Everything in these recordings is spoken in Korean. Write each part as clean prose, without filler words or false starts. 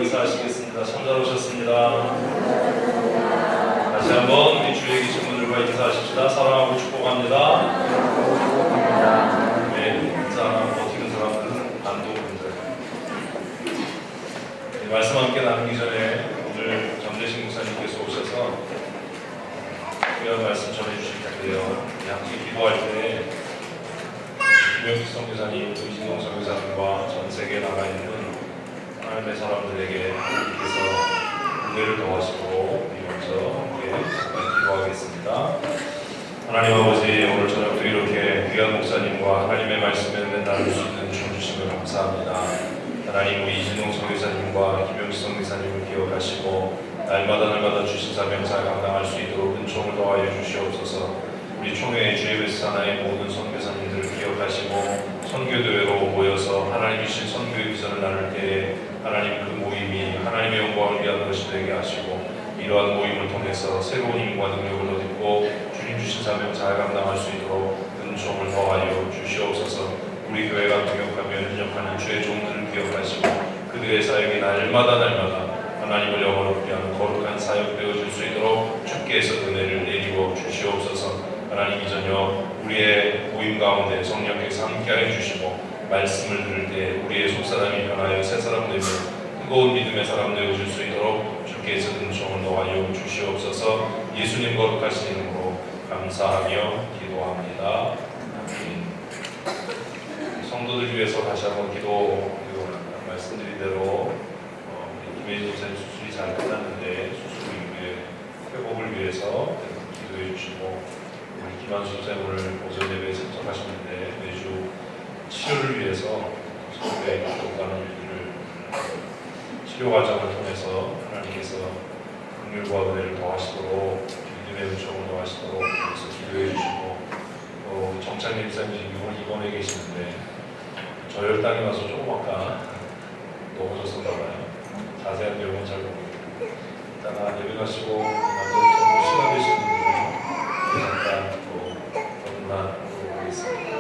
인사하시겠습니다. 참 잘 오셨습니다. 다시 한번 우리 주위에 계신 분들과 인사하십시다. 사랑하고 축복합니다. 네, 인사 안 하고 버티는 사람들은 안도분들. 네, 말씀 함께 나누기 전에 오늘 전대식 목사님께서 오셔서 귀한 말씀 전해주실 텐데요. 함께 기도할 때 김영식 선교사님, 이진동 선교사님과 전 세계에 나가 있는 하나님의 사람들에게 하나님께서 은혜를 더하시고 먼저 함께 기도하겠습니다. 하나님 아버지, 오늘 저녁도 이렇게 귀한 목사님과 하나님의 말씀에 나눌 수 있는 주 주심을 감사합니다. 하나님, 우리 이진동 선교사님과 김영식 선교사님을 기억하시고 날마다 주신 사명 잘 감당할 수 있도록 은총을 더하여 주시옵소서. 우리 총회의 주예배스 하나의 모든 선교사님들을 기억하시고 선교대회로 모여서 하나님이 주신 선교의 비전을 나눌 때에 하나님 그 모임이 하나님의 영광을 위한 것이 되게 하시고 이러한 모임을 통해서 새로운 힘과 능력을 얻고 주님 주신 사명 잘 감당할 수 있도록 은총을 더하여 주시옵소서. 우리 교회가 동역하며 협력하는 주의 종들을 기억하시고 그들의 사역이 날마다 하나님을 영원롭게 하는 거룩한 사역 되어질 수 있도록 주께서 은혜를 내리고 주시옵소서. 하나님, 이 저녁 우리의 모임 가운데 성령께서 함께하여 주시고 말씀을 들을 때 우리의 속사람이 변하여 새 사람 되며 뜨거운 믿음의 사람 되어질 수 있도록 주께서 은총을 더하여 주시옵소서. 예수님 거룩하신 이름으로 감사하며 기도합니다. 성도들 위해서 다시 한번 말씀드린 대로 김혜진 목사님 수술이 잘 끝났는데 수술 이후에 회복을 위해서 기도해 주시고 우리 김한수 목사님 오늘 오전 예배에 참석하셨는데 매주 치료를 위해서 서울에 가는 일들을 치료 과정을 통해서 하나님께서 긍휼과 은혜를 더하시도록 믿음의 은총을 더하시도록 그래서 기도해 주시고 또 정찬일 목사님 이번에 계시는데 저혈당이 와서 조금 아까 넘어졌었나 봐요. 자세한 내용은 잘 모르겠고 이따가 예배 가시고 남자들 시간 되시는 분들은 잠깐 또 거듭나도록 하겠습니다.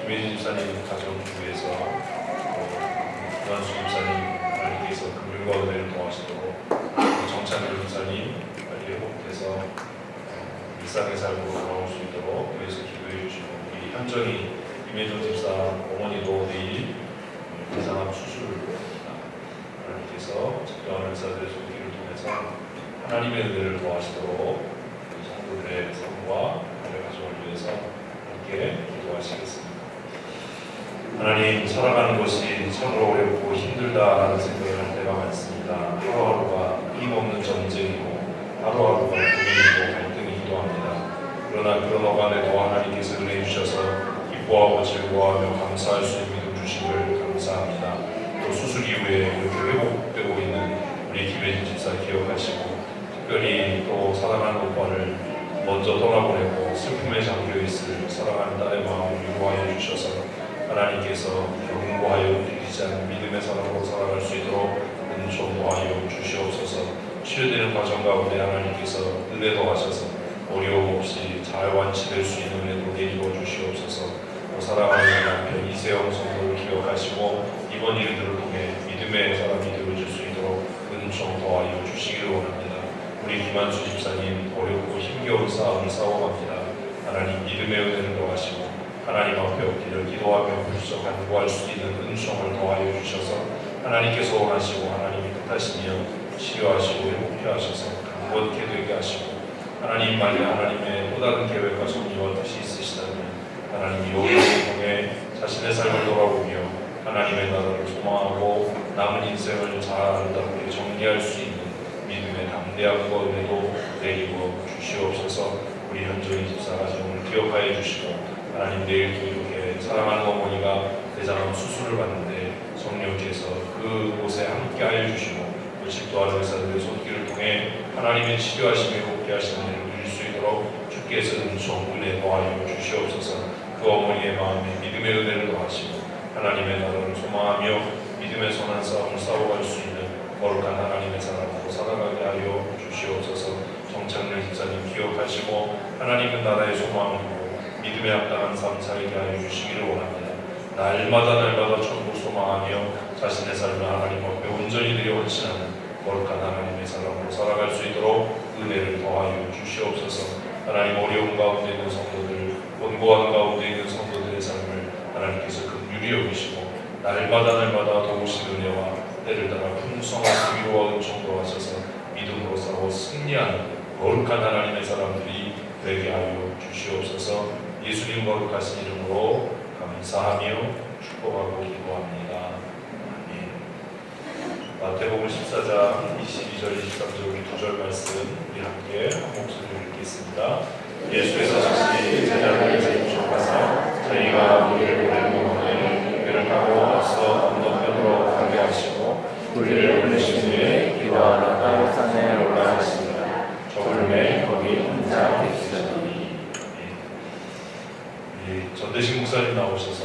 김혜진 집사님 가정 위해서 김한수 집사님 하나님께서 긍휼과 은혜를 더하시도록 정찬일 집사님 빨리 회복해서 일상의 삶으로 돌아올 수 있도록 위해서 기도해 주시고 우리 현정이 김혜정 집사 어머니도 내일 대장암 수술 하나님께서 적당한 의사들의 손길을 통해서 하나님의 은혜를 더하시도록 성도들의 삶과 가정을 위해서 함께 기도하시겠습니다. 하나님, 살아가는 것이 참으로 어렵고 힘들다라는 생각을 할 때가 많습니다. 하루하루가 끊임없는 전쟁이고 하루하루가 고민이고 갈등이기도 합니다. 그러나 그런 어간에도 하나님께서 은혜 주셔서 기뻐하고 즐거워하며 감사할 수 있는 믿음 주심을 감사합니다. 또 수술 이후에 이렇게 회복되고 있는 우리 김혜진 집사 기억하시고 특별히 또 사랑하는 오빠를 먼저 떠나보내고 슬픔에 잠겨있을 사랑하는 딸의 마음을 위로하여 주셔서 하나님께서 경고하여 움직이지 않는 믿음의 사랑으로 살아갈 수 있도록 은총 더하여 주시옵소서. 치료되는 과정 가운데 하나님께서 은혜 더하셔서 어려움 없이 잘 완치될 수 있는 은혜도 내리고 주시옵소서. 사랑하는 남편 이세영 성도를 기억하시고 이번 일들을 통해 믿음의 사람이 되어줄 수 있도록 은총 더하여 주시기를 원합니다. 우리 김한수 집사님 어렵고 힘겨운 싸움을 싸워갑니다. 하나님 믿음의 은혜를 더하시고 하나님 앞에 엎드려 기도하며 불써 간구할 수 있는 은총을 더하여 주셔서 하나님께서 원하시고 하나님이 뜻하시며 치료하시고 회복케 하셔서 강건케 되게 하시고 하나님 만약 하나님의 또 다른 계획과 섭리와 뜻이 있으시다면 하나님이 요일을 통해 자신의 삶을 돌아보며 하나님의 나라를 소망하고 남은 인생을 잘 아름답게 정리할 수 있는 믿음의 담대함과 은혜도 내리고 주시옵소서. 우리 현정이 집사 가정을 기억하여 주시고 하나님 내일도 이렇게 사랑하는 어머니가 대장암 수술을 받는데 성령께서 그곳에 함께하여 주시고 그 집도하는 의사들의 손길을 통해 하나님의 치료하심에 복게 하시는 일을 누릴 수 있도록 주께서 은총 은혜 더하여 주시옵소서. 그 어머니의 마음에 믿음의 은혜를 더하시고 하나님의 나라를 소망하며 믿음의 선한 싸움을 싸워갈 수 있는 거룩한 하나님의 사람으로 살아가게 하여 주시옵소서. 정창렬 집사님 기억하시고 하나님의 나라의 소망이고 믿음에 합당한 삶 살게 하여 주시기를 원합니다. 날마다 천국 소망하며 자신의 삶을 하나님 앞에 온전히 드려 헌신하는 거룩한 하나님의 사람으로 살아갈 수 있도록 은혜를 더하여 주시옵소서. 하나님, 어려움 가운데 있는 성도들, 곤고한 가운데 있는 성도들의 삶을 하나님께서 긍휼히 여기시고 날마다 도우신 은혜와 때를 따라 풍성한 위로와 은총도 하셔서 믿음으로 싸워 승리하는 거룩한 하나님의 사람들이 되게 하여 주시옵소서. 예수님 거룩하신 이름으로 감사하며 축복하고 기도합니다. 아멘. 마태복음 14장 22절 23절 우리 2절 말씀 우리 함께 한 목소리로 읽겠습니다. 예수께서 다시 제자들을 재임하사 저희가 우리를 보내는 곳에 배를 타고 앞서 건너편으로 가게 하시고 우리를 보내신 후에 기도하러 다른 산에 올라가시니라. 저물매 거기 혼자 계시더니. 전대식 목사님 나오셔서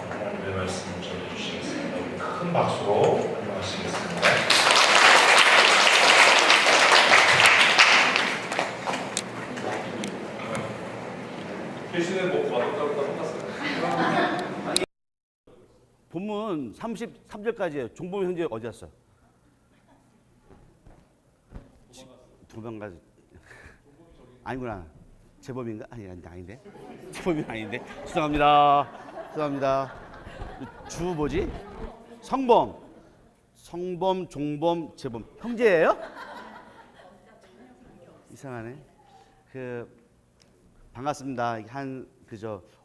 하나님의 말씀을 전해주시겠습니다. 우리 큰 박수로 환영하시겠습니다. 계시는 뭐 와도 똑같어요. 본문 33절까지예요. 종범이 현재 어디 갔어? 도망가지. 아니구나. 재범인가? 아닌데. 재범이 아닌데. 죄송합니다. 주 뭐지? 성범, 종범, 재범. 형제예요? 이상하네. 반갑습니다.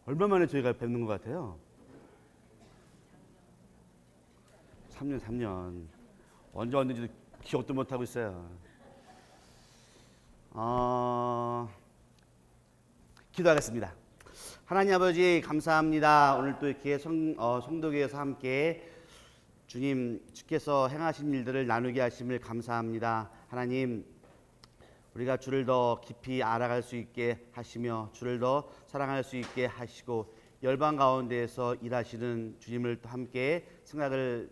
얼마 만에 저희가 뵙는 것 같아요? 3년. 언제 왔는지도 기억도 못하고 있어요. 기도하겠습니다. 하나님 아버지 감사합니다. 오늘 또 이렇게 성도교회에서 함께 주께서 행하신 일들을 나누게 하심을 감사합니다. 하나님, 우리가 주를 더 깊이 알아갈 수 있게 하시며 주를 더 사랑할 수 있게 하시고 열방 가운데에서 일하시는 주님을 또 함께 생각을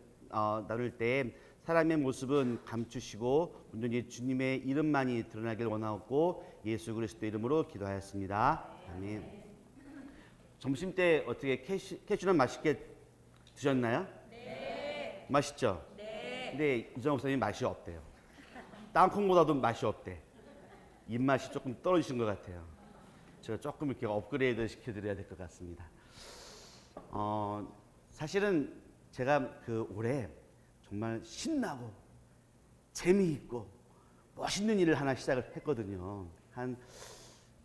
나눌 때 사람의 모습은 감추시고 온전히 주님의 이름만이 드러나길 원하옵고 예수 그리스도 이름으로 기도하였습니다. 아멘. 점심 때 어떻게 캐슈넛 맛있게 드셨나요? 네. 맛있죠? 네. 근데 이정 목사님 맛이 없대요. 땅콩보다도 맛이 없대. 입맛이 조금 떨어지신 것 같아요. 제가 조금 이렇게 업그레이드 시켜드려야 될 것 같습니다. 사실은 제가 올해 정말 신나고 재미있고 멋있는 일을 하나 시작을 했거든요. 한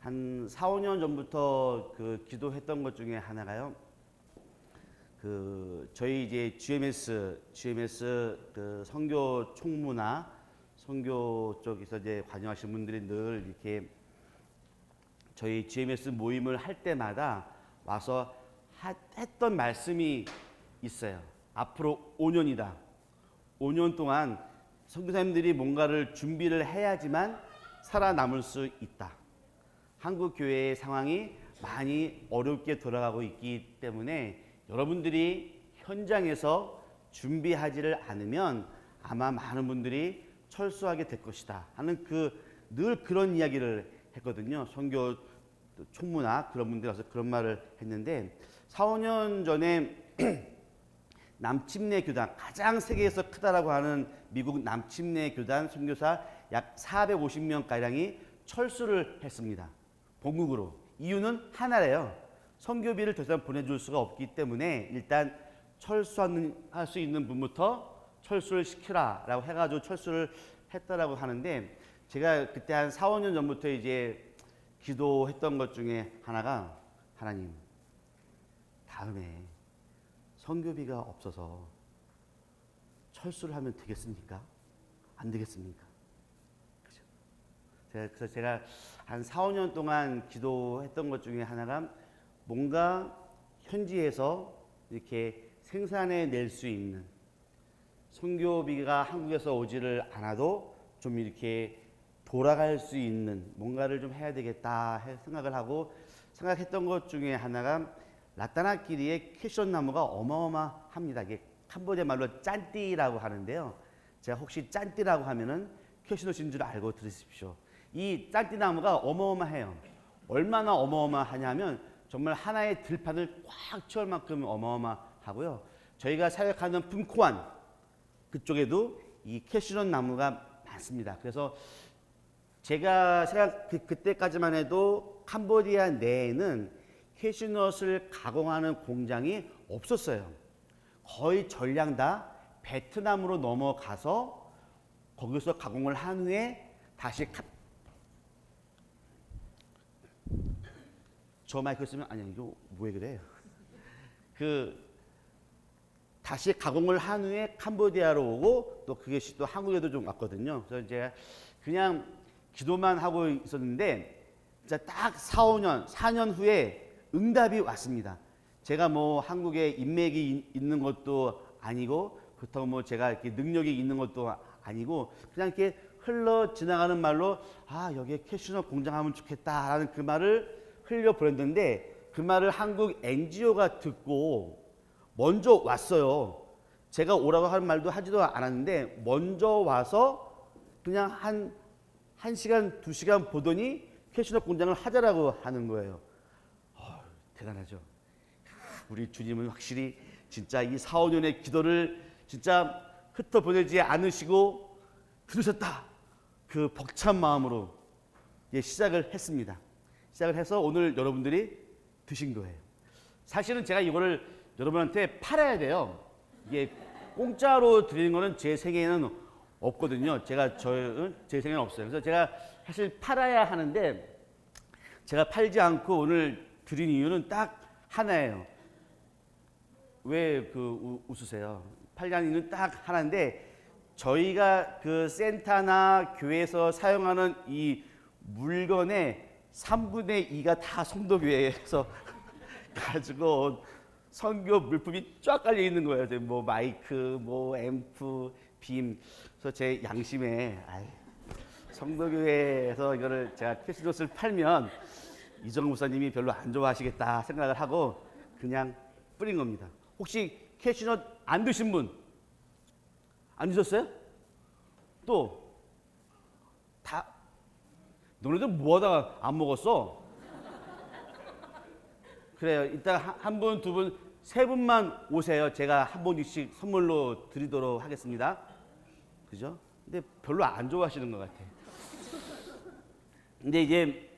4, 5년 전부터 기도했던 것 중에 하나가요. 저희 이제 GMS 선교 총무나 선교 쪽에서 이제 관여하신 분들이 늘 이렇게 저희 GMS 모임을 할 때마다 와서 했던 말씀이 있어요. 앞으로 5년이다. 5년 동안 선교사님들이 뭔가를 준비를 해야지만 살아남을 수 있다. 한국 교회의 상황이 많이 어렵게 돌아가고 있기 때문에 여러분들이 현장에서 준비하지를 않으면 아마 많은 분들이 철수하게 될 것이다 하는 늘 그런 이야기를 했거든요. 선교 총무나 그런 분들이 와서 그런 말을 했는데 4, 5년 전에 남침내 교단, 가장 세계에서 크다라고 하는 미국 남침내 교단 선교사 약 450명가량이 철수를 했습니다. 본국으로. 이유는 하나래요. 선교비를 더 이상 보내줄 수가 없기 때문에 일단 철수할 수 있는 분부터 철수를 시키라라고 해가지고 철수를 했다라고 하는데, 제가 그때 한 4, 5년 전부터 이제 기도했던 것 중에 하나가, 하나님, 다음에 선교비가 없어서 철수를 하면 되겠습니까? 안 되겠습니까? 그죠? 그래서 제가 한 4, 5년 동안 기도했던 것 중에 하나가 뭔가 현지에서 이렇게 생산해 낼 수 있는, 선교비가 한국에서 오지를 않아도 좀 이렇게 돌아갈 수 있는 뭔가를 좀 해야 되겠다 생각을 하고, 생각했던 것 중에 하나가 라따나끼리의 캐션 나무가 어마어마합니다. 이게 캄보디아 말로 짠띠라고 하는데요. 제가 혹시 짠띠라고 하면은 캐시넛인 줄 알고 들으십시오. 이 짠띠 나무가 어마어마해요. 얼마나 어마어마하냐면 정말 하나의 들판을 꽉 채울 만큼 어마어마하고요. 저희가 사역하는 품코안 그쪽에도 이 캐슈넛 나무가 많습니다. 그래서 제가 그때까지만 해도 캄보디아 내에는 캐슈넛을 가공하는 공장이 없었어요. 거의 전량 다 베트남으로 넘어가서 거기서 가공을 한 후에 다시 저 마이크 쓰면 아니 이거 왜 그래? 다시 가공을 한 후에 캄보디아로 오고 또 그것이 또 한국에도 좀 왔거든요. 그래서 이제 그냥 기도만 하고 있었는데 진짜 딱 4년 후에 응답이 왔습니다. 제가 뭐 한국에 인맥이 있는 것도 아니고 그렇다고 뭐 제가 이렇게 능력이 있는 것도 아니고 그냥 이렇게 흘러 지나가는 말로 아 여기에 캐슈넛 공장하면 좋겠다라는 그 말을 흘려 보냈는데 그 말을 한국 NGO가 듣고 먼저 왔어요. 제가 오라고 하는 말도 하지도 않았는데 먼저 와서 그냥 한 1시간, 2시간 보더니 캐슈넛 공장을 하자라고 하는 거예요. 대단하죠. 우리 주님은 확실히 진짜 이 4, 5년의 기도를 진짜 흩어보내지 않으시고 들으셨다. 그 벅찬 마음으로 시작을 했습니다. 시작을 해서 오늘 여러분들이 드신 거예요. 사실은 제가 이거를 여러분한테 팔아야 돼요. 이게 공짜로 드리는 거는 제 생애에는 없거든요. 제 생애는 없어요. 그래서 제가 사실 팔아야 하는데 제가 팔지 않고 오늘 드린 이유는 딱 하나예요. 왜 웃으세요? 팔자는 이유는 딱 하나인데 저희가 그 센터나 교회에서 사용하는 이 물건의 3분의 2가 다 성도교회에서 가지고 온 선교 물품이 쫙 깔려 있는 거예요. 뭐 마이크, 뭐 앰프, 빔. 그래서 제 양심에 성도교회에서 이거를 제가 캐시넛을 팔면 이정 목사님이 별로 안 좋아하시겠다 생각을 하고 그냥 뿌린 겁니다. 혹시 캐시넛 안 드신 분? 안 드셨어요? 또 다 너네들 뭐하다가 안 먹었어? 그래요. 이따 한 분, 두 분, 세 분만 오세요. 제가 한 분씩 선물로 드리도록 하겠습니다. 그죠? 근데 별로 안 좋아하시는 것 같아요. 근데 이제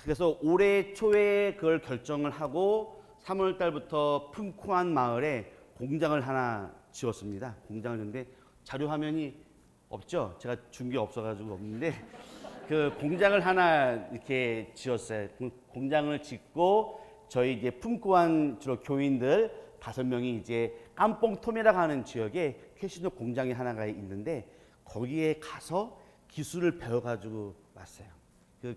그래서 올해 초에 그걸 결정을 하고 3월 달부터 품코안 마을에 공장을 하나 지었습니다. 공장을 했는데 자료 화면이 없죠? 제가 준 게 없어가지고 없는데 그 공장을 하나 이렇게 지었어요. 공장을 짓고 저희 이제 품코안 주로 교인들 5명이 이제 깜뽕톰이라고 하는 지역에 캐시넛 공장이 하나가 있는데 거기에 가서 기술을 배워가지고 왔어요. 그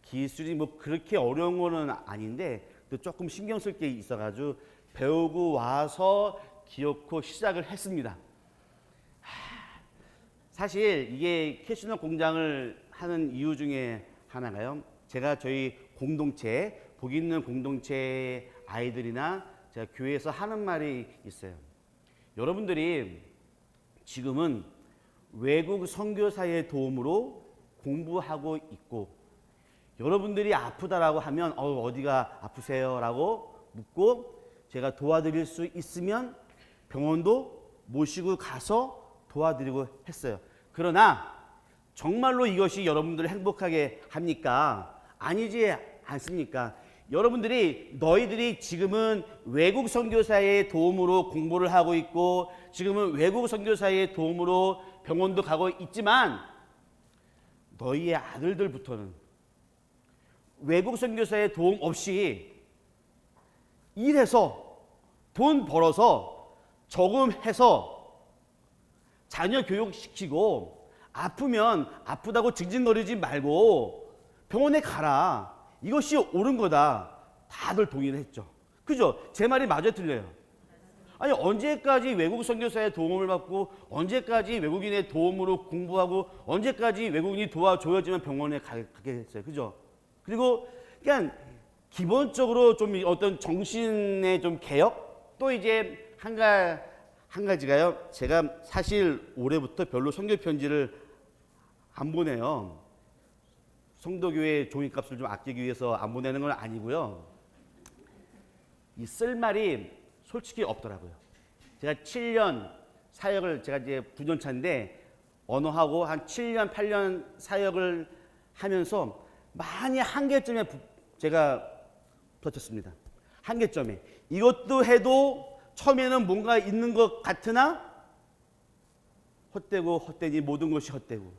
기술이 뭐 그렇게 어려운 거는 아닌데 또 조금 신경 쓸 게 있어가지고 배우고 와서 기어코 시작을 했습니다. 사실 이게 캐시넛 공장을 하는 이유 중에 하나가요. 제가 저희 공동체, 복 있는 공동체 아이들이나 제가 교회에서 하는 말이 있어요. 여러분들이 지금은 외국 선교사의 도움으로 공부하고 있고 여러분들이 아프다라고 하면 어디가 아프세요? 라고 묻고 제가 도와드릴 수 있으면 병원도 모시고 가서 도와드리고 했어요. 그러나 정말로 이것이 여러분들을 행복하게 합니까? 아니지 않습니까? 너희들이 지금은 외국 선교사의 도움으로 공부를 하고 있고 지금은 외국 선교사의 도움으로 병원도 가고 있지만 너희의 아들들부터는 외국 선교사의 도움 없이 일해서 돈 벌어서 저금해서 자녀 교육시키고 아프면 아프다고 징징거리지 말고 병원에 가라. 이것이 옳은 거다. 다들 동의를 했죠. 그죠? 제 말이 맞아 틀려요? 아니 언제까지 외국 선교사의 도움을 받고 언제까지 외국인의 도움으로 공부하고 언제까지 외국인이 도와줘야지만 병원에 가겠어요. 그죠? 그리고 그냥 기본적으로 좀 어떤 정신의 좀 개혁? 또 이제 한 가지가요. 제가 사실 올해부터 별로 선교 편지를 안 보내요. 성도교회 종이값을 좀 아끼기 위해서 안 보내는 건 아니고요. 이 쓸 말이 솔직히 없더라고요. 제가 7년 사역을 제가 이제 9년 차인데 언어하고 한 7년 8년 사역을 하면서 많이 한계점에 제가 부딪혔습니다. 한계점에 이것도 해도 처음에는 뭔가 있는 것 같으나 헛되고 헛되니 모든 것이 헛되고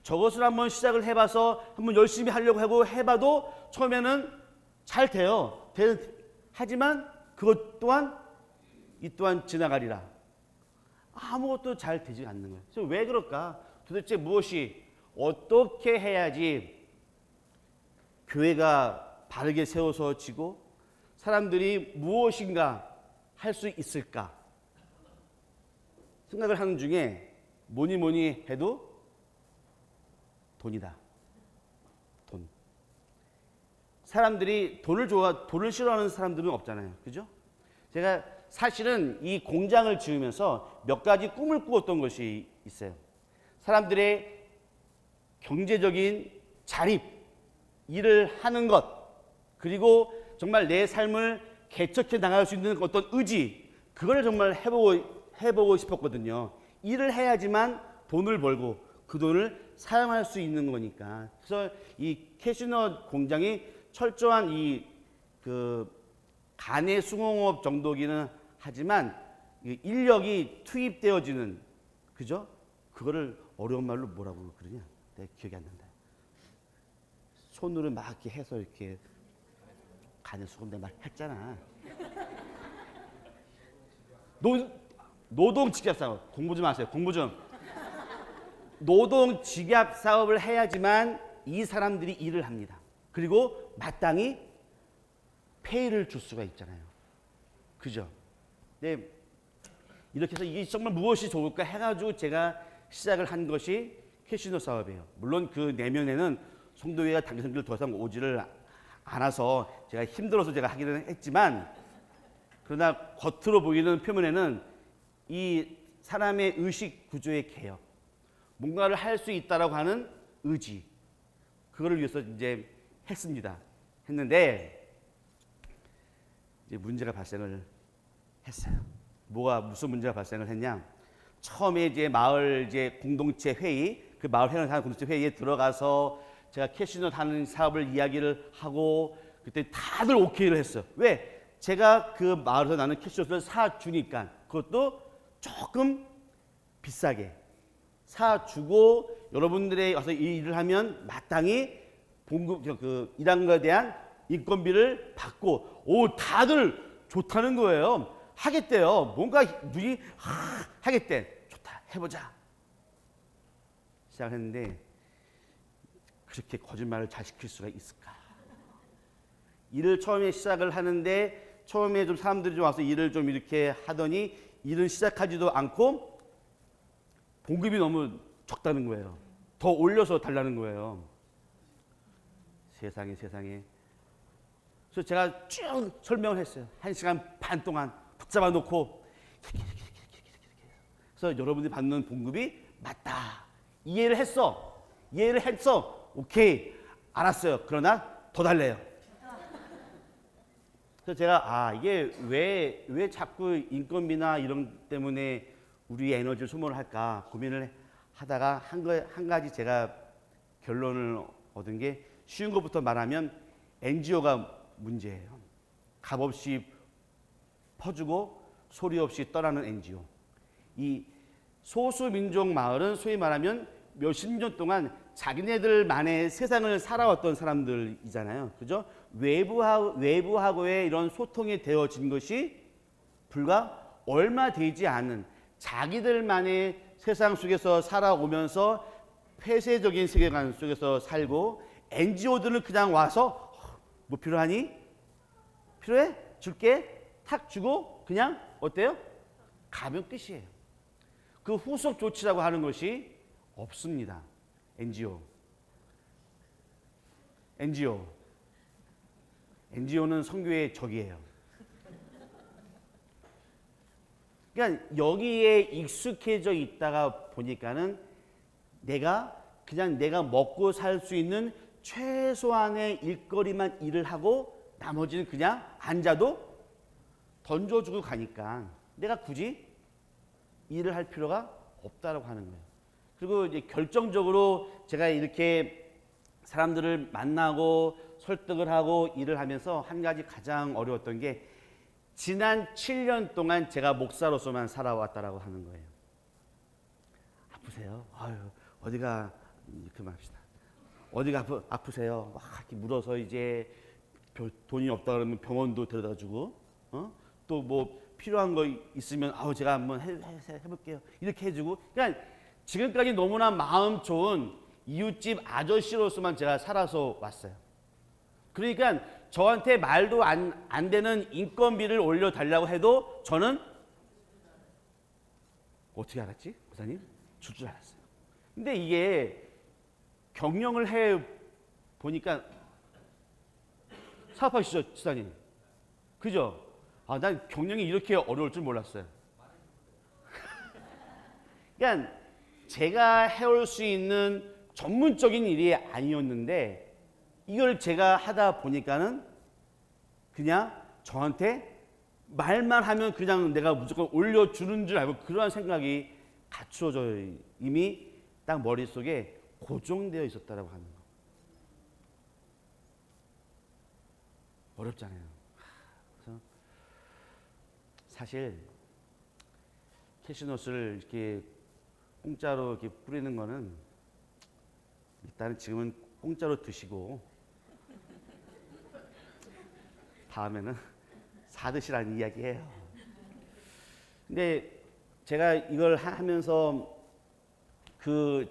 저것을 한번 시작을 해봐서 한번 열심히 하려고 하고 해봐도 처음에는 잘 돼요. 하지만 그것 또한 이 또한 지나가리라. 아무것도 잘 되지 않는 거예요. 그래서 왜 그럴까? 도대체 무엇이 어떻게 해야지 교회가 바르게 세워서지고 사람들이 무엇인가 할 수 있을까 생각을 하는 중에 뭐니 해도 돈이다. 돈. 사람들이 돈을 싫어하는 사람들은 없잖아요. 그죠? 제가 사실은 이 공장을 지으면서 몇 가지 꿈을 꾸었던 것이 있어요. 사람들의 경제적인 자립, 일을 하는 것, 그리고 정말 내 삶을 개척해 나갈 수 있는 어떤 의지, 그걸 정말 해보고 싶었거든요. 일을 해야지만 돈을 벌고 그 돈을 사용할 수 있는 거니까. 그래서 이 캐시넛 공장이 철저한 간의 수공업 정도기는 하지만 인력이 투입되어지는, 그죠? 그거를 어려운 말로 뭐라고 그러냐? 내 기억이 안 난다. 손으로 막 이렇게 해서 이렇게 간의 수공업 막 했잖아. 노동 직약 사업. 공부 좀 하세요. 공부 좀. 노동 직약 사업을 해야지만 이 사람들이 일을 합니다. 그리고 마땅히 페이를 줄 수가 있잖아요. 그죠? 네. 이렇게 해서 이게 정말 무엇이 좋을까 해가지고 제가 시작을 한 것이 캐시노 사업이에요. 물론 그 내면에는 성도회가 단기 선교를 더 이상 오지를 않아서 제가 힘들어서 제가 하기는 했지만, 그러나 겉으로 보이는 표면에는 이 사람의 의식 구조의 개혁, 뭔가를 할 수 있다라고 하는 의지, 그거를 위해서 이제 했는데 이제 문제가 발생을 했어요. 무슨 문제가 발생을 했냐? 처음에 이제 마을 공동체 회의, 그 마을 회원을 하는 공동체 회의에 들어가서 제가 캐시넛 하는 사업을 이야기를 하고 그때 다들 오케이를 했어요. 왜? 제가 그 마을에서 나는 캐시넛을 사주니까, 그것도 조금 비싸게 사주고 여러분들이 와서 이 일을 하면 마땅히 일한 것에 대한 인건비를 받고, 다들 좋다는 거예요. 하겠대요. 뭔가 눈이 하겠대. 좋다. 해보자. 시작했는데 그렇게 거짓말을 잘 시킬 수가 있을까? 일을 처음에 시작을 하는데 처음에 좀 사람들이 좀 와서 일을 좀 이렇게 하더니 일을 시작하지도 않고 봉급이 너무 적다는 거예요. 더 올려서 달라는 거예요. 세상에. 그래서 제가 쭉 설명을 했어요. 1시간 반 동안 붙잡아 놓고 그래서 여러분이 받는 봉급이 맞다. 이해를 했어. 오케이. 알았어요. 그러나 더 달래요. 그래서 제가 이게 왜 자꾸 인건비나 이런 때문에 우리 에너지를 소모를 할까 고민을 하다가 한 가지 제가 결론을 얻은 게, 쉬운 것부터 말하면 NGO가 문제예요. 값없이 퍼주고 소리 없이 떠나는 NGO. 이 소수민족 마을은 소위 말하면 몇십 년 동안 자기네들만의 세상을 살아왔던 사람들이잖아요. 그죠? 외부하고의 이런 소통이 되어진 것이 불과 얼마 되지 않은 자기들만의 세상 속에서 살아오면서 폐쇄적인 세계관 속에서 살고, NGO들은 그냥 와서 뭐 필요하니? 필요해? 줄게. 탁 주고 그냥 어때요? 가면 끝이에요. 그 후속 조치라고 하는 것이 없습니다. NGO는 선교의 적이에요. 그러니까 여기에 익숙해져 있다가 보니까는 내가 먹고 살 수 있는 최소한의 일거리만 일을 하고 나머지는 그냥 앉아도 던져주고 가니까 내가 굳이 일을 할 필요가 없다라고 하는 거예요. 그리고 이제 결정적으로 제가 이렇게 사람들을 만나고 설득을 하고 일을 하면서 한 가지 가장 어려웠던 게 지난 7년 동안 제가 목사로서만 살아왔다라고 하는 거예요. 아프세요? 아유, 어디가 그만합시다. 어디가 아프세요? 막 이렇게 물어서 이제 돈이 없다 그러면 병원도 데려다 주고, 또 뭐 필요한 거 있으면 제가 한번 해볼게요. 이렇게 해주고. 그러니까 지금까지 너무나 마음 좋은 이웃집 아저씨로서만 제가 살아서 왔어요. 그러니까 저한테 말도 안 되는 인건비를 올려달라고 해도 저는 어떻게 알았지? 목사님? 줄 줄 알았어요. 근데 이게 경영을 해 보니까 사업하시죠, 지사님? 그죠? 난 경영이 이렇게 어려울 줄 몰랐어요. 그러니까 제가 해올 수 있는 전문적인 일이 아니었는데 이걸 제가 하다 보니까는 그냥 저한테 말만 하면 그냥 내가 무조건 올려주는 줄 알고 그러한 생각이 갖추어져 이미 딱 머릿속에 고정되어 있었다라고 하는 거. 어렵잖아요. 그래서 사실 캐시넛을 이렇게 공짜로 이렇게 뿌리는 거는 일단은 지금은 공짜로 드시고 다음에는 사드시라는 이야기예요. 근데 제가 이걸 하면서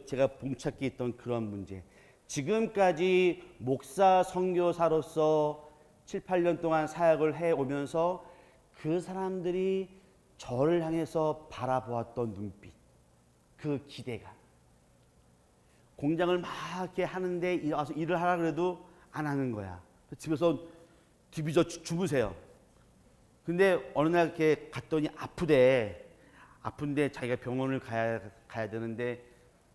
제가 봉착해 있던 그런 문제, 지금까지 목사 선교사로서 7, 8년 동안 사역을 해오면서 그 사람들이 저를 향해서 바라보았던 눈빛, 그 기대감. 공장을 막 이렇게 하는데 와서 일을 하라 그래도 안 하는 거야. 집에서 뒤비져 주무세요. 근데 어느 날 이렇게 갔더니 아픈데 자기가 병원을 가야 되는데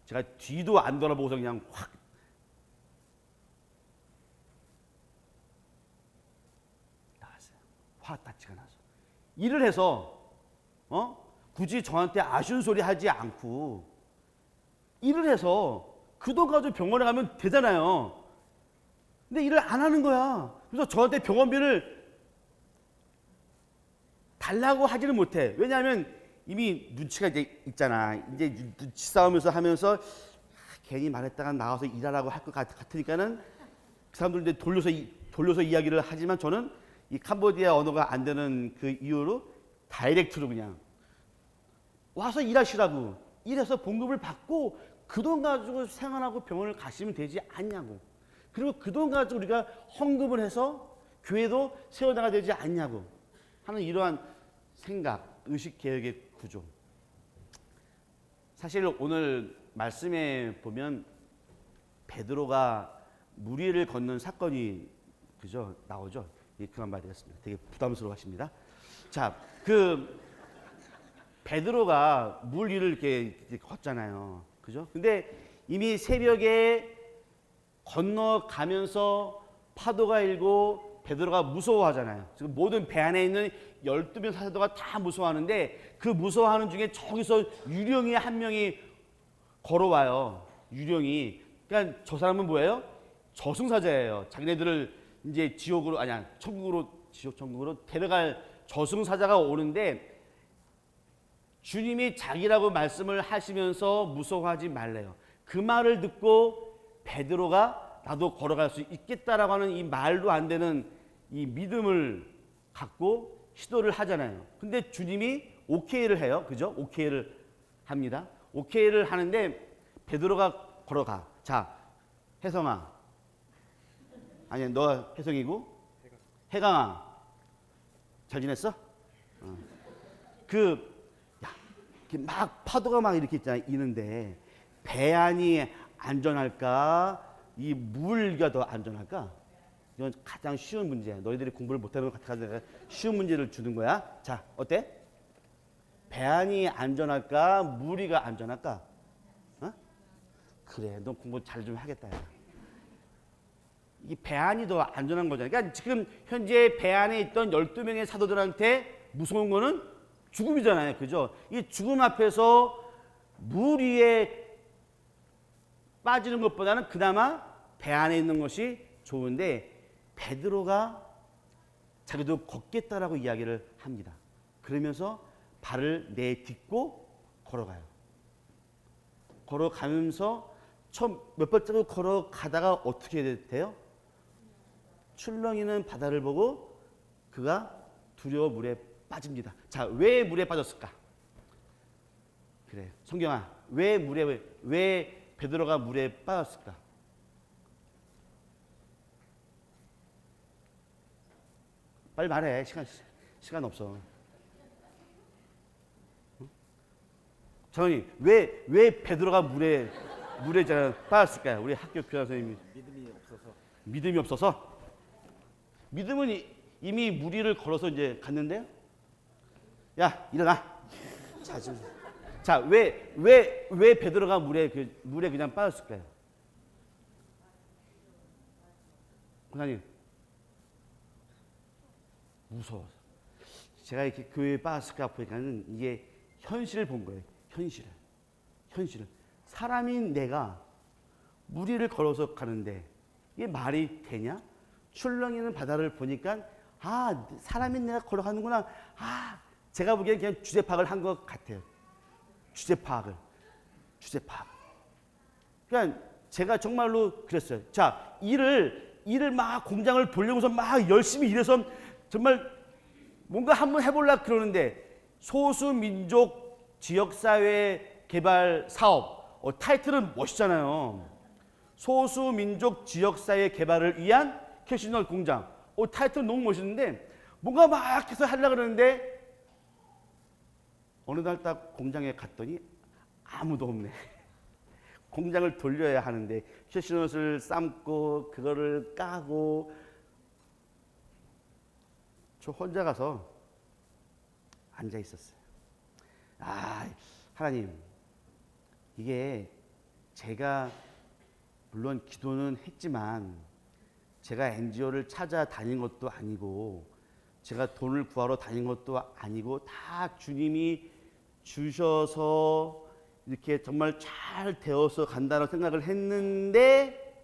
제가 뒤도 안 돌아보고서 그냥 확 나갔어요. 화딱지가 나서. 일을 해서 굳이 저한테 아쉬운 소리 하지 않고 일을 해서 그 돈 가지고 병원에 가면 되잖아요. 근데 일을 안 하는 거야. 그래서 저한테 병원비를 달라고 하지는 못해. 왜냐하면 이미 눈치가 이제 있잖아. 이제 눈치 싸움에서 하면서 괜히 말했다가 나와서 일하라고 할 것 같으니까는 그 사람들 이제 돌려서 이야기를 하지만 저는 이 캄보디아 언어가 안 되는 그 이유로 다이렉트로 그냥 와서 일하시라고, 일해서 봉급을 받고 그 돈 가지고 생활하고 병원을 가시면 되지 않냐고. 그리고 그 돈 가지고 우리가 헌금을 해서 교회도 세워나가야 되지 않냐고 하는 이러한 생각, 의식 개혁의 구조. 사실 오늘 말씀에 보면 베드로가 물 위를 걷는 사건이 그죠 나오죠. 그만 봐야 되겠습니다. 되게 부담스러워하십니다. 자, 베드로가 물 위를 이렇게 걷잖아요. 그죠? 근데 이미 새벽에 건너가면서 파도가 일고 베드로가 무서워하잖아요. 지금 모든 배 안에 있는 12명 사도가 다 무서워하는데 그 무서워하는 중에 저기서 유령이 한 명이 걸어와요. 유령이. 그러니까 저 사람은 뭐예요? 저승사자예요. 자기네들을 이제 천국으로 데려갈 저승사자가 오는데 주님이 자기라고 말씀을 하시면서 무서워하지 말래요. 그 말을 듣고 베드로가 나도 걸어갈 수 있겠다라고 하는 이 말도 안 되는 이 믿음을 갖고 시도를 하잖아요. 근데 주님이 오케이를 해요. 그죠? 오케이를 합니다. 오케이를 하는데 베드로가 걸어가. 자, 혜성아. 아니야, 너 혜성이고 혜강아. 잘 지냈어? 막 파도가 막 이렇게 있잖아요. 이는데 배 안이 안전할까? 이 물가 더 안전할까? 이건 가장 쉬운 문제야. 너희들이 공부를 못하는 것 같아서 내가 쉬운 문제를 주는 거야. 자, 어때? 배 안이 안전할까? 물이가 안전할까? 그래, 너 공부 잘 좀 하겠다. 이 배 안이 더 안전한 거잖아. 그러니까 지금 현재 배 안에 있던 12명의 사도들한테 무서운 거는 죽음이잖아요. 그죠? 이 죽음 앞에서 물 위에 빠지는 것보다는 그나마 배 안에 있는 것이 좋은데 베드로가 자기도 걷겠다라고 이야기를 합니다. 그러면서 발을 내딛고 걸어가요. 걸어가면서 처음 몇 발자국 걸어가다가 어떻게 돼요? 출렁이는 바다를 보고 그가 두려워 물에 빠집니다. 자, 왜 물에 빠졌을까? 그래, 성경아, 왜 베드로가 물에 빠졌을까? 빨리 말해. 시간 없어. 장원님, 왜 베드로가 물에 빠졌을까요? 우리 학교 교장 선생님이 믿음이 없어서. 믿음은 이미 물 위를 걸어서 이제 갔는데요. 야, 일어나. 자, 왜 베드로가 물에 그냥 빠졌을까요? 권사님, 무서워서. 제가 이렇게 교회에 빠졌을까 보니까는 이게 현실을 본 거예요. 현실을. 사람인 내가 물 위를 걸어서 가는데 이게 말이 되냐? 출렁이는 바다를 보니까 사람인 내가 걸어가는구나. 제가 보기엔 그냥 주제 파악을 한 것 같아요. 주제 파악을. 그러니까 제가 정말로 그랬어요. 자, 일을 막 공장을 돌려고서 막 열심히 일해서 정말 뭔가 한번 해보려고 그러는데 소수민족 지역사회 개발 사업, 타이틀은 멋있잖아요. 소수민족 지역사회 개발을 위한 캐시널 공장. 타이틀 너무 멋있는데 뭔가 막 해서 하려고 그러는데 어느 날 딱 공장에 갔더니 아무도 없네. 공장을 돌려야 하는데 캐시넛을 삶고 그거를 까고 저 혼자 가서 앉아 있었어요. 하나님, 이게 제가 물론 기도는 했지만 제가 NGO를 찾아다닌 것도 아니고 제가 돈을 구하러 다닌 것도 아니고 다 주님이 주셔서 이렇게 정말 잘 되어서 간다는 생각을 했는데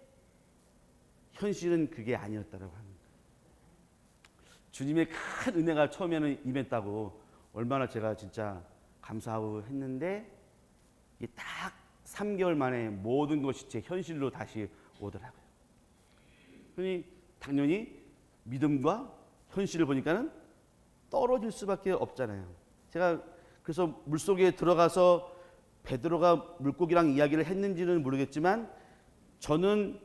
현실은 그게 아니었다라고 합니다. 주님의 큰 은혜가 처음에는 임했다고 얼마나 제가 진짜 감사하고 했는데 이게 딱 3개월 만에 모든 것이 제 현실로 다시 오더라고요. 그러니 당연히 믿음과 현실을 보니까는 떨어질 수밖에 없잖아요. 제가 그래서 물속에 들어가서 베드로가 물고기랑 이야기를 했는지는 모르겠지만 저는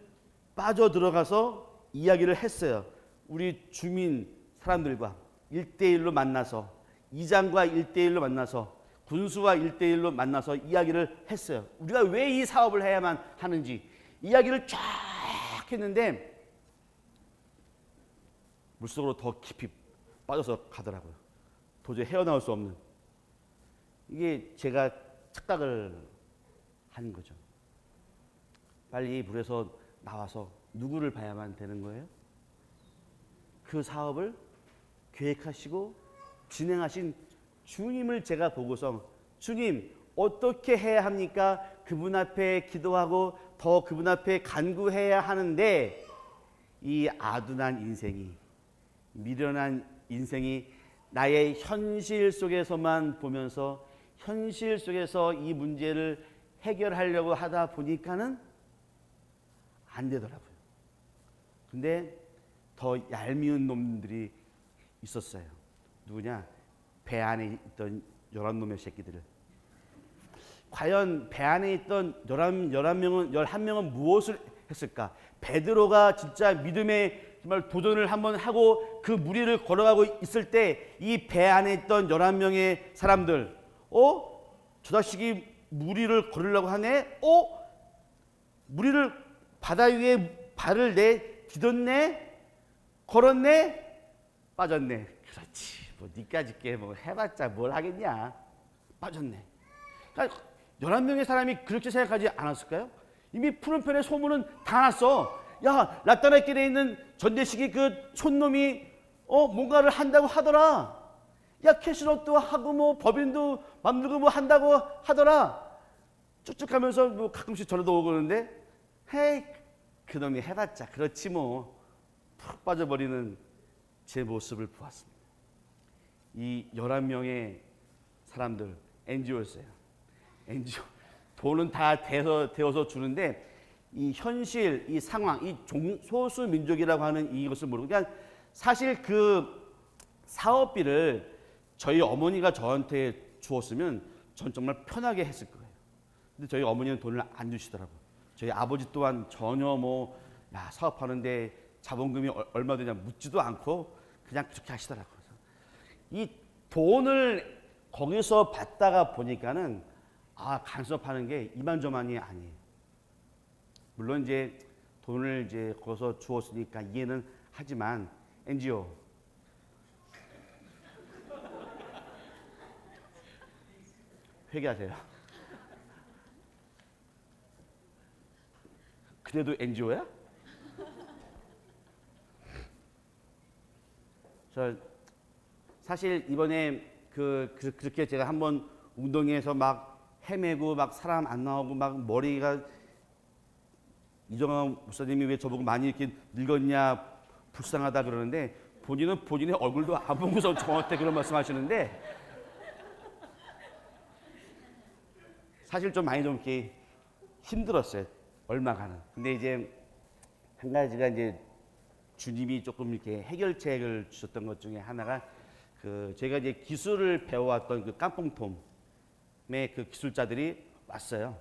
빠져 들어가서 이야기를 했어요. 우리 주민 사람들과 1대1로 만나서 이장과 1대1로 만나서 군수와 1대1로 만나서 이야기를 했어요. 우리가 왜 이 사업을 해야만 하는지 이야기를 쫙 했는데 물속으로 더 깊이 빠져서 가더라고요. 도저히 헤어나올 수 없는. 이게 제가 착각을 한 거죠. 빨리 물에서 나와서 누구를 봐야만 되는 거예요? 그 사업을 계획하시고 진행하신 주님을 제가 보고서 주님 어떻게 해야 합니까? 그분 앞에 기도하고 더 그분 앞에 간구해야 하는데 이 아둔한 인생이 미련한 인생이 나의 현실 속에서만 보면서 현실 속에서 이 문제를 해결하려고 하다 보니까는 안 되더라고요. 근데 더 얄미운 놈들이 있었어요. 누구냐? 배 안에 있던 11놈의 새끼들을. 과연 배 안에 있던 11명은 무엇을 했을까? 베드로가 진짜 믿음의 정말 도전을 한번 하고 그 물 위를 걸어가고 있을 때 이 배 안에 있던 11명의 사람들, 저 자식이 물 위를 걸으려고 하네? 물 위를 바다 위에 발을 디뎠네? 걸었네? 빠졌네. 그렇지. 니까짓 게 해봤자 뭘 하겠냐. 빠졌네. 그러니까 11명의 사람이 그렇게 생각하지 않았을까요? 이미 푸른편에 소문은 다 났어. 야, 라따나길에 있는 전대식이 그 촌놈이 뭔가를 한다고 하더라. 야 캐시넛도 하고 뭐 법인도 만들고 뭐 한다고 하더라. 쭉쭉 가면서 뭐 가끔씩 전화도 오고 그러는데 헤이 그놈이 해봤자 그렇지 뭐 푹 빠져버리는 제 모습을 보았습니다. 이 11명의 사람들 NGO였어요. NGO 돈은 다 대어서 주는데 이 현실, 이 상황, 이 소수 민족이라고 하는 이것을 모르고 그냥 사실 그 사업비를 저희 어머니가 저한테 주었으면 전 정말 편하게 했을 거예요. 근데 저희 어머니는 돈을 안 주시더라고요. 저희 아버지 또한 전혀 뭐 야, 사업하는데 자본금이 얼마 되냐 묻지도 않고 그냥 그렇게 하시더라고요. 이 돈을 거기서 받다가 보니까는 간섭하는 게 이만저만이 아니에요. 물론 이제 돈을 이제 거기서 주었으니까 이해는 하지만 NGO 회개하세요. 그래도 NGO야? 저 사실 이번에 그렇게 제가 한번 운동회에서 막 헤매고 막 사람 안 나오고 막 머리가 이정환 목사님이 왜 저보고 많이 이렇게 늙었냐 불쌍하다 그러는데 본인은 본인의 얼굴도 안 보고서 저한테 그런 말씀하시는데 사실 좀 많이 좀 이렇게 힘들었어요. 얼마간은. 근데 이제 한 가지가 이제 주님이 조금 이렇게 해결책을 주셨던 것 중에 하나가 제가 이제 기술을 배워왔던 그 깜뽕톰의 그 기술자들이 왔어요.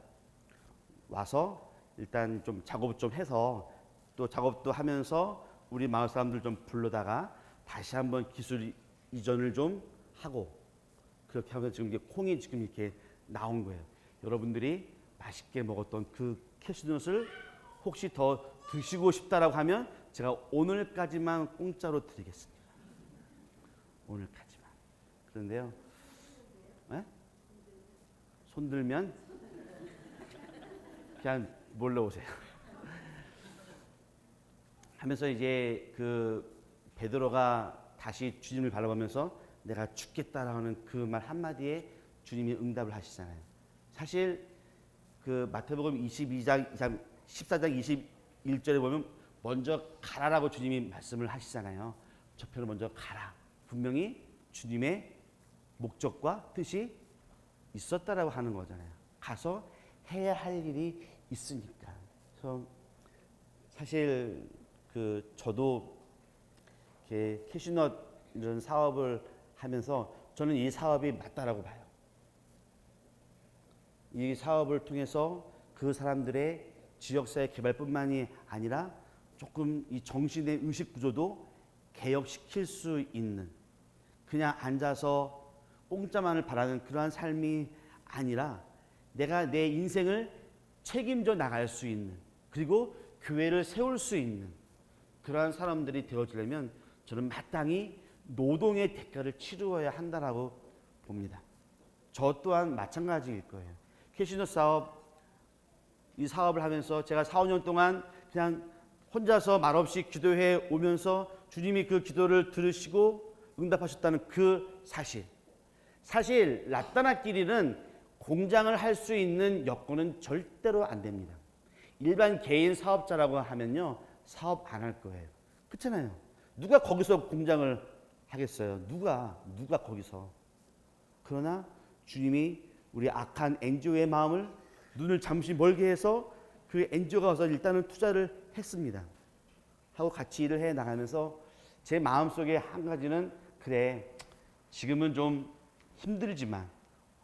와서 일단 좀 작업 좀 해서 또 작업도 하면서 우리 마을 사람들 좀 불러다가 다시 한번 기술 이전을 좀 하고 그렇게 하면서 지금 이게 콩이 지금 이렇게 나온 거예요. 여러분들이 맛있게 먹었던 그 캐슈넛을 혹시 더 드시고 싶다라고 하면 제가 오늘까지만 공짜로 드리겠습니다. 오늘까지만. 그런데요. 네? 손 들면 그냥 몰래 오세요. 하면서 이제 그 베드로가 다시 주님을 바라보면서 내가 죽겠다라는 그 말 한마디에 주님이 응답을 하시잖아요. 사실 그 마태복음 14장 21절에 보면 먼저 가라라고 주님이 말씀을 하시잖아요. 저편을 먼저 가라. 분명히 주님의 목적과 뜻이 있었다라고 하는 거잖아요. 가서 해야 할 일이 있으니까. 그래서 사실 저도 이렇게 캐슈넛 이런 사업을 하면서 저는 이 사업이 맞다라고 봐요. 이 사업을 통해서 그 사람들의 지역사회 개발뿐만이 아니라 조금 이 정신의 의식 구조도 개혁시킬 수 있는 그냥 앉아서 공짜만을 바라는 그러한 삶이 아니라 내가 내 인생을 책임져 나갈 수 있는 그리고 교회를 세울 수 있는 그러한 사람들이 되어지려면 저는 마땅히 노동의 대가를 치루어야 한다라고 봅니다. 저 또한 마찬가지일 거예요. 캐시넛 사업 이 사업을 하면서 제가 4, 5년 동안 그냥 혼자서 말없이 기도해 오면서 주님이 그 기도를 들으시고 응답하셨다는 그 사실 라따나끼리는 공장을 할 수 있는 여건은 절대로 안 됩니다. 일반 개인 사업자라고 하면요 사업 안 할 거예요. 그렇잖아요. 누가 거기서 공장을 하겠어요? 누가 거기서. 그러나 주님이 우리 악한 NGO의 마음을 눈을 잠시 멀게 해서 그 NGO가 와서 일단은 투자를 했습니다. 하고 같이 일을 해 나가면서 제 마음속에 한 가지는 그래 지금은 좀 힘들지만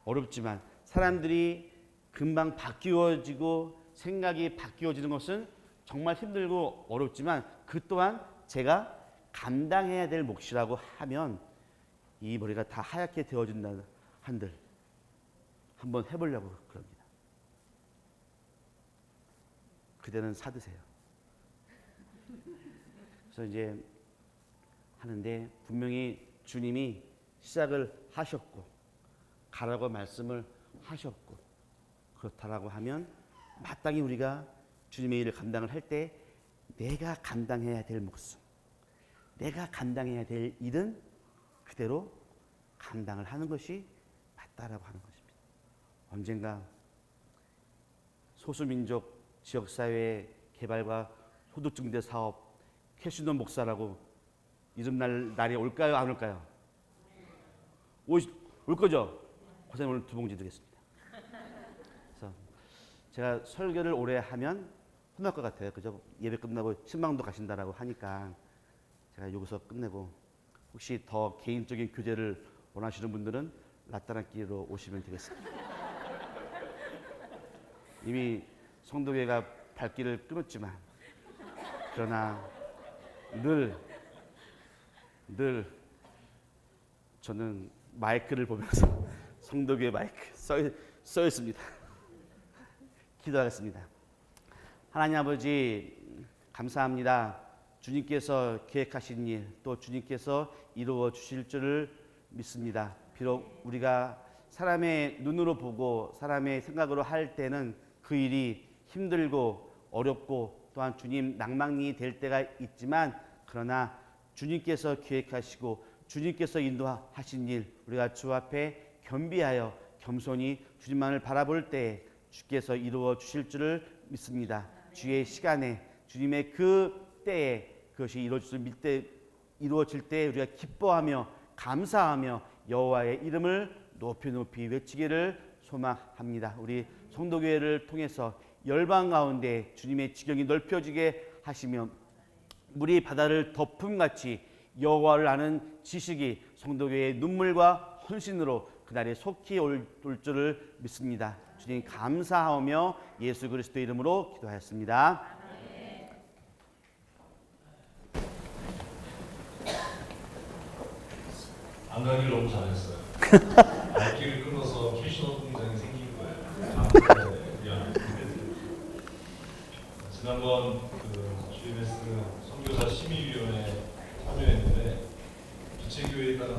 어렵지만 사람들이 금방 바뀌어지고 생각이 바뀌어지는 것은 정말 힘들고 어렵지만 그 또한 제가 감당해야 될 몫이라고 하면 이 머리가 다 하얗게 되어진다 한들 한번 해보려고 그럽니다. 그대는 사드세요. 그래서 이제 하는데 분명히 주님이 시작을 하셨고 가라고 말씀을 하셨고 그렇다라고 하면 마땅히 우리가 주님의 일을 감당을 할 때 내가 감당해야 될 목숨 내가 감당해야 될 일은 그대로 감당을 하는 것이 맞다라고 하는 것입니다. 언젠가 소수민족 지역사회 개발과 소득증대 사업 캐시노 목사라고 이름 날 날이 올까요? 안 올까요? 올 거죠? 고생 오늘 2봉지 드리겠습니다. 그래서 제가 설교를 오래 하면 혼날 것 같아요. 그죠? 예배 끝나고 신방도 가신다라고 하니까 제가 여기서 끝내고 혹시 더 개인적인 교제를 원하시는 분들은 라따라끼리로 오시면 되겠습니다. 이미 성도교회가 발길을 끊었지만 그러나 늘 저는 마이크를 보면서 성도교회 마이크 써 있습니다. 기도하겠습니다. 하나님 아버지 감사합니다. 주님께서 계획하신 일 또 주님께서 이루어 주실 줄을 믿습니다. 비록 우리가 사람의 눈으로 보고 사람의 생각으로 할 때는 그 일이 힘들고 어렵고 또한 주님 낭망이 될 때가 있지만 그러나 주님께서 계획하시고 주님께서 인도하신 일 우리가 주 앞에 겸비하여 겸손히 주님만을 바라볼 때에 주께서 이루어 주실 줄을 믿습니다. 주의 시간에 주님의 그 때에 그것이 이루어질 때 우리가 기뻐하며 감사하며 여호와의 이름을 높이 외치기를 소망합니다. 우리 성도교회를 통해서 열방 가운데 주님의 지경이 넓혀지게 하시며 물이 바다를 덮음같이 여호와를 아는 지식이 성도교회의 눈물과 헌신으로 그날에 속히 올 줄을 믿습니다. 주님 감사하며 예수 그리스도 이름으로 기도하였습니다. 안 가길 너무 잘했어요. 발길을 끊어서 캐시노 공장이 생긴 거예요. 미안해. 지난번 GMS 선교사 심의위원회 참여했는데 부채교회에 따라